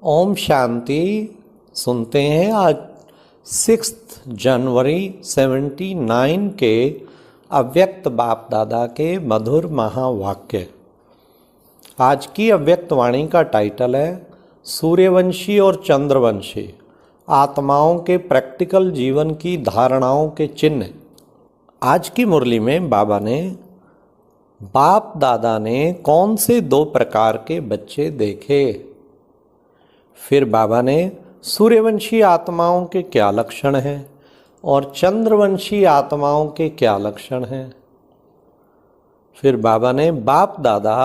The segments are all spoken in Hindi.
ओम शांति। सुनते हैं आज 6 जनवरी 79 के अव्यक्त बाप दादा के मधुर महावाक्य। आज की अव्यक्त वाणी का टाइटल है सूर्यवंशी और चंद्रवंशी आत्माओं के प्रैक्टिकल जीवन की धारणाओं के चिन्ह। आज की मुरली में बाबा ने बाप दादा ने कौन से 2 प्रकार के बच्चे देखे, फिर बाबा ने सूर्यवंशी आत्माओं के क्या लक्षण हैं और चंद्रवंशी आत्माओं के क्या लक्षण हैं। फिर बाबा ने बाप दादा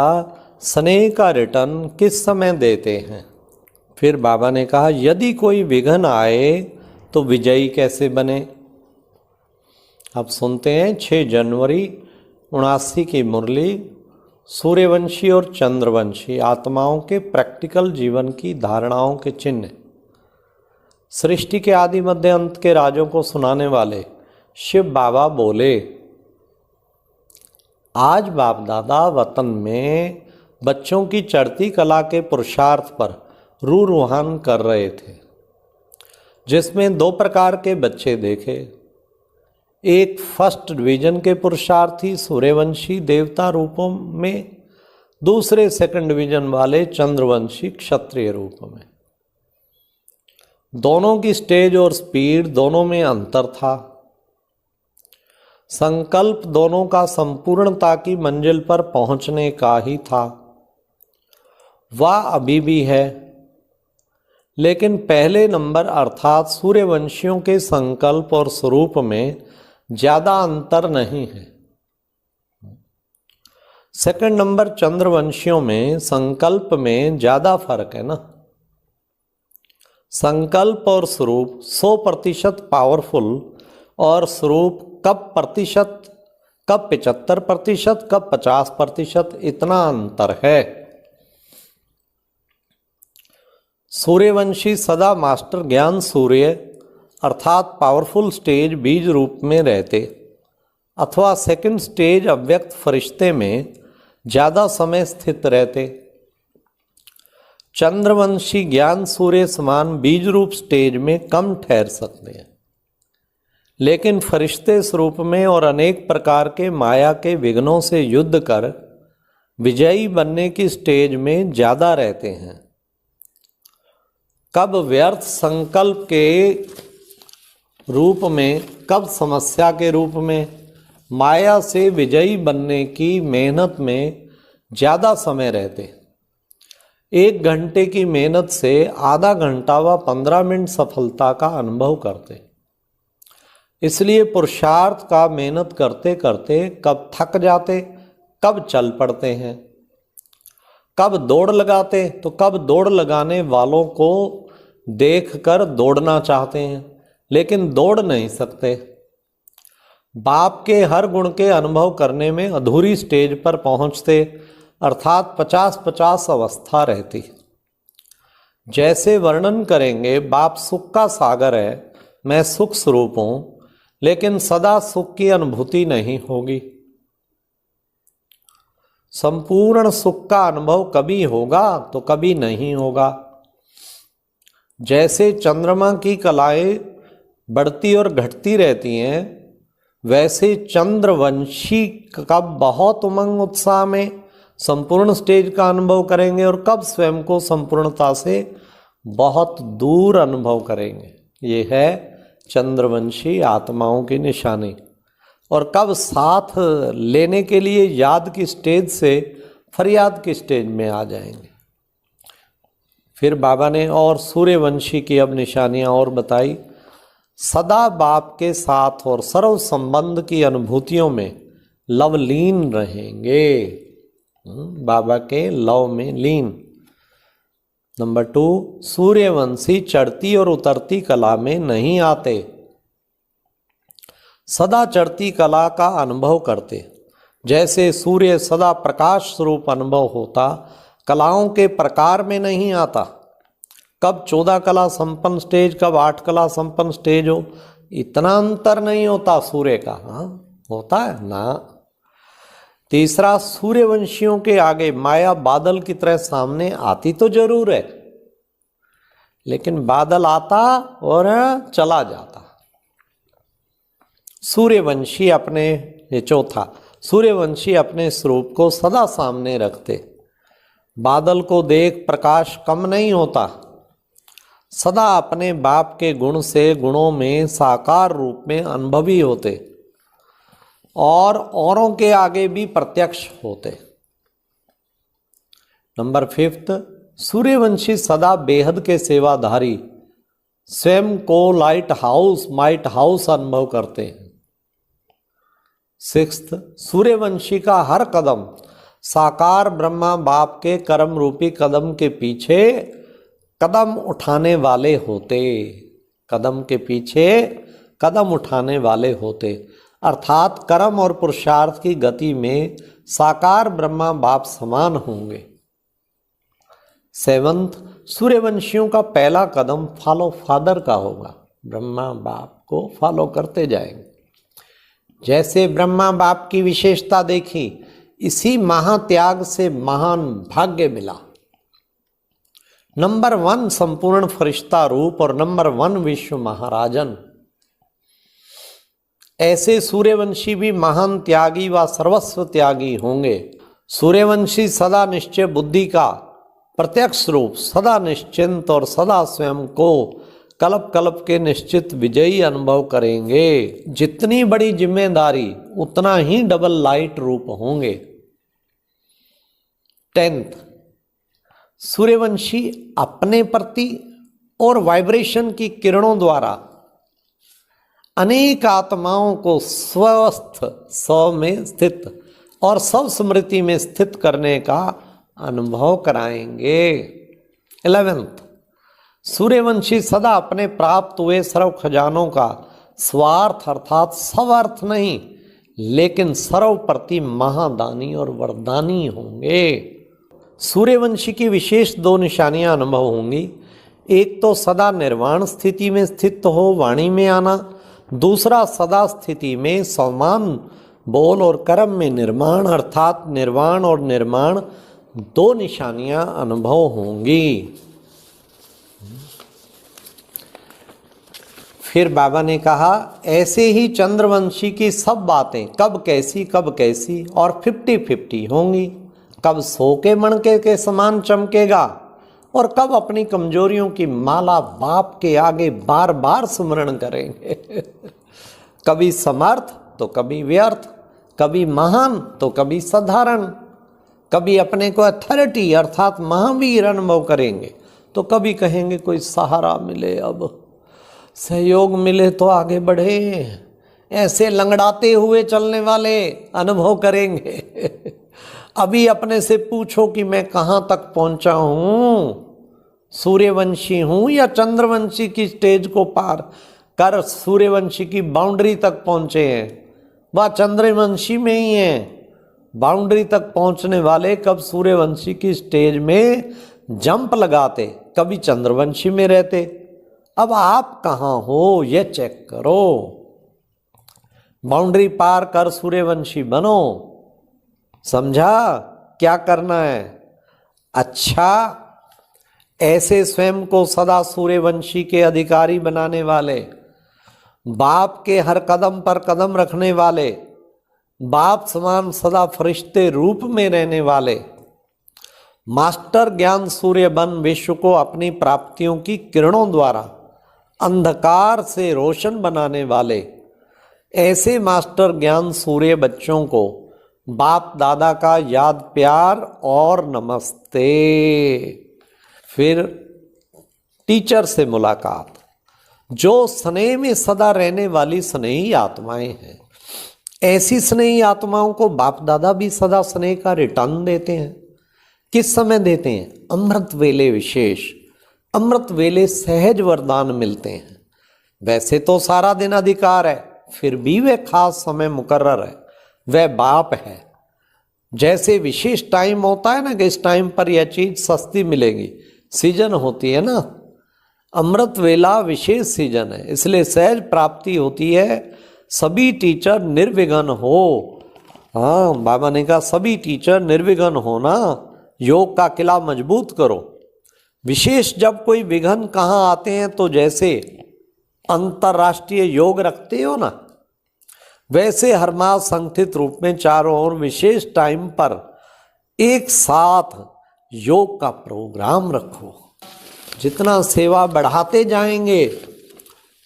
स्नेह का रिटर्न किस समय देते हैं। फिर बाबा ने कहा यदि कोई विघ्न आए तो विजयी कैसे बने। अब सुनते हैं 6 जनवरी 79 की मुरली सूर्यवंशी और चंद्रवंशी आत्माओं के प्रैक्टिकल जीवन की धारणाओं के चिन्ह। सृष्टि के आदि मध्य अंत के राजों को सुनाने वाले शिव बाबा बोले, आज बाप दादा वतन में बच्चों की चढ़ती कला के पुरुषार्थ पर रूहान कर रहे थे, जिसमें 2 प्रकार के बच्चे देखे। एक फर्स्ट डिवीजन के पुरुषार्थी सूर्यवंशी देवता रूपों में, दूसरे सेकंड डिवीजन वाले चंद्रवंशी क्षत्रिय रूप में। दोनों की स्टेज और स्पीड दोनों में अंतर था। संकल्प दोनों का संपूर्णता की मंजिल पर पहुंचने का ही था। वह अभी भी है, लेकिन पहले नंबर अर्थात सूर्यवंशियों के संकल्प और स्वरूप में ज्यादा अंतर नहीं है। सेकंड नंबर चंद्रवंशियों में संकल्प में ज्यादा फर्क है ना। संकल्प और स्वरूप 100% पावरफुल और स्वरूप कब 75%, कब 50%, इतना अंतर है। सूर्यवंशी सदा मास्टर ज्ञान सूर्य अर्थात पावरफुल स्टेज बीज रूप में रहते अथवा सेकंड स्टेज अव्यक्त फरिश्ते में ज़्यादा समय स्थित रहते। चंद्रवंशी ज्ञान सूर्य समान बीज रूप स्टेज में कम ठहर सकते हैं, लेकिन फरिश्ते स्वरूप में और अनेक प्रकार के माया के विघ्नों से युद्ध कर विजयी बनने की स्टेज में ज़्यादा रहते हैं। कब व्यर्थ संकल्प के रूप में, कब समस्या के रूप में, माया से विजयी बनने की मेहनत में ज़्यादा समय रहते। 1 घंटे की मेहनत से आधा घंटा व 15 मिनट सफलता का अनुभव करते। इसलिए पुरुषार्थ का मेहनत करते करते कब थक जाते, कब चल पड़ते हैं। कब दौड़ लगाते तो कब दौड़ लगाने वालों को देखकर दौड़ना चाहते हैं, लेकिन दौड़ नहीं सकते। बाप के हर गुण के अनुभव करने में अधूरी स्टेज पर पहुंचते अर्थात 50-50 अवस्था रहती। जैसे वर्णन करेंगे, बाप सुख का सागर है, मैं सुख स्वरूप हूं, लेकिन सदा सुख की अनुभूति नहीं होगी। संपूर्ण सुख का अनुभव कभी होगा तो कभी नहीं होगा। जैसे चंद्रमा की कलाएं बढ़ती और घटती रहती हैं, वैसे चंद्रवंशी कब बहुत उमंग उत्साह में संपूर्ण स्टेज का अनुभव करेंगे और कब स्वयं को संपूर्णता से बहुत दूर अनुभव करेंगे। ये है चंद्रवंशी आत्माओं की निशानी। और कब साथ लेने के लिए याद की स्टेज से फरियाद की स्टेज में आ जाएंगे। फिर बाबा ने और सूर्यवंशी की अब निशानियां और बताई। सदा बाप के साथ और सर्व संबंध की अनुभूतियों में लवलीन रहेंगे, बाबा के लव में लीन। नंबर 2, सूर्यवंशी चढ़ती और उतरती कला में नहीं आते, सदा चढ़ती कला का अनुभव करते। जैसे सूर्य सदा प्रकाश स्वरूप अनुभव होता, कलाओं के प्रकार में नहीं आता। कब 14 कला संपन्न स्टेज, कब 8 कला संपन्न स्टेज हो, इतना अंतर नहीं होता सूर्य का। हाँ होता है ना। तीसरा, सूर्यवंशियों के आगे माया बादल की तरह सामने आती तो जरूर है, लेकिन बादल आता और चला जाता। सूर्यवंशी अपने, ये चौथा, सूर्यवंशी अपने स्वरूप को सदा सामने रखते। बादल को देख प्रकाश कम नहीं होता, सदा अपने बाप के गुण से गुणों में साकार रूप में अनुभवी होते और औरों के आगे भी प्रत्यक्ष होते। नंबर 5, सूर्यवंशी सदा बेहद के सेवाधारी, स्वयं को माइट हाउस अनुभव करते हैं। 6, सूर्यवंशी का हर कदम साकार ब्रह्मा बाप के कर्म रूपी कदम के पीछे कदम उठाने वाले होते। कदम के पीछे कदम उठाने वाले होते, अर्थात कर्म और पुरुषार्थ की गति में साकार ब्रह्मा बाप समान होंगे। 7, सूर्यवंशियों का पहला कदम फॉलो फादर का होगा, ब्रह्मा बाप को फॉलो करते जाएंगे। जैसे ब्रह्मा बाप की विशेषता देखी, इसी महात्याग से महान भाग्य मिला। नंबर 1 संपूर्ण फरिश्ता रूप और नंबर 1 विश्व महाराजन। ऐसे सूर्यवंशी भी महान त्यागी व सर्वस्व त्यागी होंगे। सूर्यवंशी सदा निश्चय बुद्धि का प्रत्यक्ष रूप, सदा निश्चिंत और सदा स्वयं को कल्प कल्प के निश्चित विजयी अनुभव करेंगे। जितनी बड़ी जिम्मेदारी उतना ही डबल लाइट रूप होंगे। 10, सूर्यवंशी अपने प्रति और वाइब्रेशन की किरणों द्वारा अनेक आत्माओं को स्वस्थ स्व में स्थित और सब स्मृति में स्थित करने का अनुभव कराएंगे। 11, सूर्यवंशी सदा अपने प्राप्त हुए सर्व खजानों का स्वार्थ अर्थात स्वर्थ नहीं, लेकिन सर्व प्रति महादानी और वरदानी होंगे। सूर्यवंशी की विशेष 2 निशानियां अनुभव होंगी। एक तो सदा निर्वाण स्थिति में स्थित हो वाणी में आना, दूसरा सदा स्थिति में समान बोल और कर्म में निर्माण अर्थात निर्वाण और निर्माण 2 निशानियां अनुभव होंगी। फिर बाबा ने कहा, ऐसे ही चंद्रवंशी की सब बातें कब कैसी और 50-50 होंगी। कब 100 के मणके के समान चमकेगा और कब अपनी कमजोरियों की माला बाप के आगे बार बार स्मरण करेंगे। कभी समर्थ तो कभी व्यर्थ, कभी महान तो कभी साधारण, कभी अपने को अथॉरिटी अर्थात महावीर अनुभव करेंगे तो कभी कहेंगे कोई सहारा मिले, अब सहयोग मिले तो आगे बढ़े। ऐसे लंगड़ाते हुए चलने वाले अनुभव करेंगे। अभी अपने से पूछो कि मैं कहाँ तक पहुँचा हूँ, सूर्यवंशी हूँ या चंद्रवंशी की स्टेज को पार कर सूर्यवंशी की बाउंड्री तक पहुँचे हैं, वह चंद्रवंशी में ही हैं। बाउंड्री तक पहुँचने वाले कब सूर्यवंशी की स्टेज में जंप लगाते, कभी चंद्रवंशी में रहते। अब आप कहाँ हो ये चेक करो, बाउंड्री पार कर सूर्यवंशी बनो। समझा क्या करना है? अच्छा, ऐसे स्वयं को सदा सूर्यवंशी के अधिकारी बनाने वाले, बाप के हर कदम पर कदम रखने वाले, बाप समान सदा फरिश्ते रूप में रहने वाले, मास्टर ज्ञान सूर्य बन विश्व को अपनी प्राप्तियों की किरणों द्वारा अंधकार से रोशन बनाने वाले, ऐसे मास्टर ज्ञान सूर्य बच्चों को बाप दादा का याद प्यार और नमस्ते। फिर टीचर से मुलाकात, जो स्नेह में सदा रहने वाली स्नेही आत्माएं हैं। ऐसी स्नेही आत्माओं को बाप दादा भी सदा स्नेह का रिटर्न देते हैं। किस समय देते हैं? अमृत वेले विशेष, अमृत वेले सहज वरदान मिलते हैं। वैसे तो सारा दिन अधिकार है, फिर भी वह खास समय मुकर्रर है, वह बाप है। जैसे विशेष टाइम होता है ना कि इस टाइम पर यह चीज सस्ती मिलेगी, सीजन होती है ना, अमृत वेला विशेष सीजन है, इसलिए सहज प्राप्ति होती है। सभी टीचर निर्विघ्न हो। हाँ, बाबा ने कहा सभी टीचर निर्विघ्न हो ना, योग का किला मजबूत करो। विशेष जब कोई विघ्न कहाँ आते हैं तो जैसे अंतर्राष्ट्रीय योग रखते हो ना, वैसे हर मास संगठित रूप में चारों ओर विशेष टाइम पर एक साथ योग का प्रोग्राम रखो। जितना सेवा बढ़ाते जाएंगे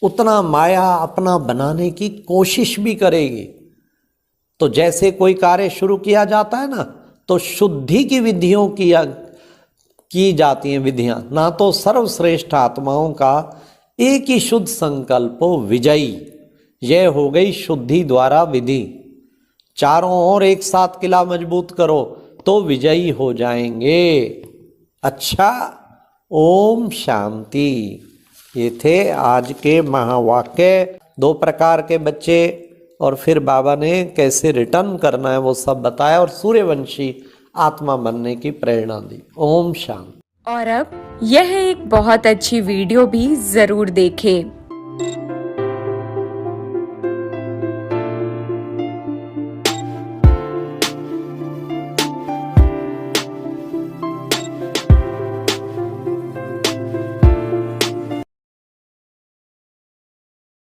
उतना माया अपना बनाने की कोशिश भी करेगी। तो जैसे कोई कार्य शुरू किया जाता है ना, तो शुद्धि की विधियों की जाती हैं विधियां, ना तो सर्वश्रेष्ठ आत्माओं का एक ही शुद्ध संकल्पो विजयी। यह हो गई शुद्धि द्वारा विधि। चारों ओर एक साथ किला मजबूत करो तो विजयी हो जाएंगे। अच्छा, ओम शांति। ये थे आज के महावाक्य। 2 प्रकार के बच्चे और फिर बाबा ने कैसे रिटर्न करना है वो सब बताया और सूर्यवंशी आत्मा बनने की प्रेरणा दी। ओम शांति। और अब यह एक बहुत अच्छी वीडियो भी जरूर देखें।